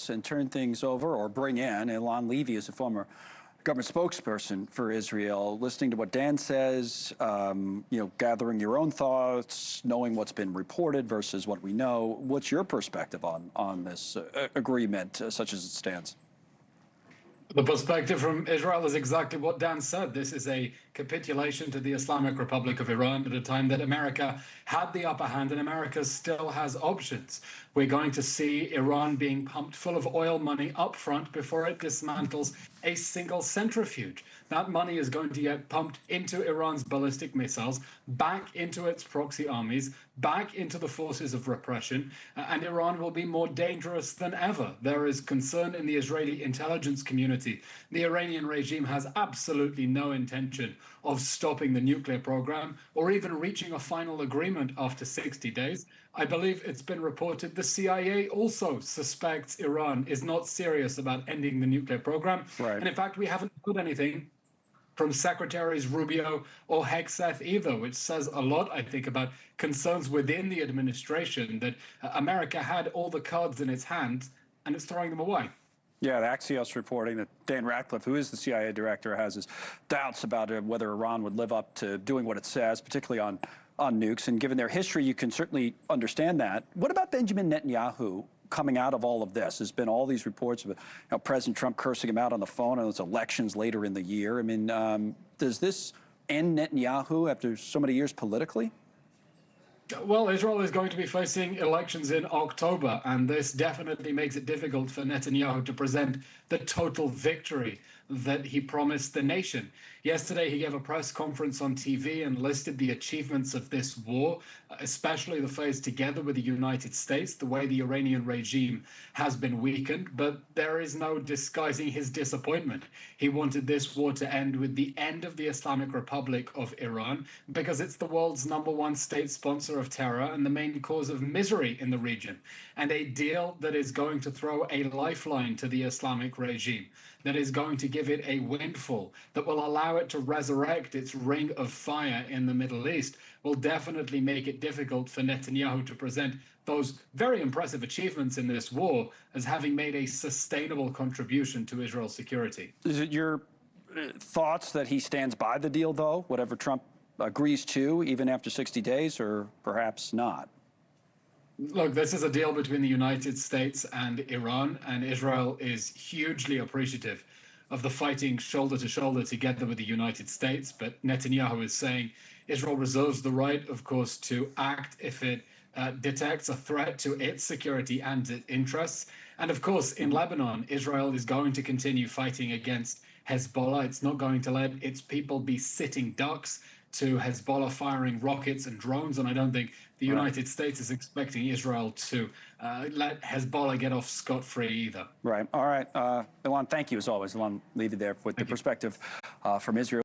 and turn things over or bring in Eylon Levy as a former government spokesperson for Israel, listening to what Dan says, gathering your own thoughts, knowing what's been reported versus what we know. What's your perspective on this agreement such as it stands? The perspective from Israel is exactly what Dan said. This is a capitulation to the Islamic Republic of Iran at a time that America had the upper hand and America still has options. We're going to see Iran being pumped full of oil money up front before it dismantles a single centrifuge. That money is going to get pumped into Iran's ballistic missiles, back into its proxy armies, back into the forces of repression, and Iran will be more dangerous than ever. There is concern in the Israeli intelligence community. The Iranian regime has absolutely no intention of stopping the nuclear program or even reaching a final agreement after 60 days. I believe it's been reported the CIA also suspects Iran is not serious about ending the nuclear program. Right. And in fact, we haven't heard anything from Secretaries Rubio or Hegseth either, which says a lot, I think, about concerns within the administration that America had all the cards in its hands and it's throwing them away. Yeah, the Axios reporting that Dan Ratcliffe, who is the CIA director, has his doubts about whether Iran would live up to doing what it says, particularly on nukes. And given their history, you can certainly understand that. What about Benjamin Netanyahu coming out of all of this? There's been all these reports of President Trump cursing him out on the phone and those elections later in the year. I mean, does this end Netanyahu after so many years politically? Well, Israel is going to be facing elections in October, and this definitely makes it difficult for Netanyahu to present the total victory that he promised the nation. Yesterday, he gave a press conference on TV and listed the achievements of this war, especially the phase together with the United States, the way the Iranian regime has been weakened, but there is no disguising his disappointment. He wanted this war to end with the end of the Islamic Republic of Iran, because it's the world's #1 state sponsor of terror and the main cause of misery in the region, and a deal that is going to throw a lifeline to the Islamic regime, that is going to give it a windfall, that will allow it to resurrect its ring of fire in the Middle East, will definitely make it difficult for Netanyahu to present those very impressive achievements in this war as having made a sustainable contribution to Israel's security. Is it your thoughts that he stands by the deal, though, whatever Trump agrees to, even after 60 days, or perhaps not? Look, this is a deal between the United States and Iran, and Israel is hugely appreciative of the fighting shoulder to shoulder together with the United States. But Netanyahu is saying Israel reserves the right, of course, to act if it detects a threat to its security and its interests. And of course, in Lebanon, Israel is going to continue fighting against Hezbollah. It's not going to let its people be sitting ducks to Hezbollah firing rockets and drones, and I don't think the United States is expecting Israel to let Hezbollah get off scot-free either. Right. All right. Eylon, thank you as always. Eylon Levy there with the perspective from Israel.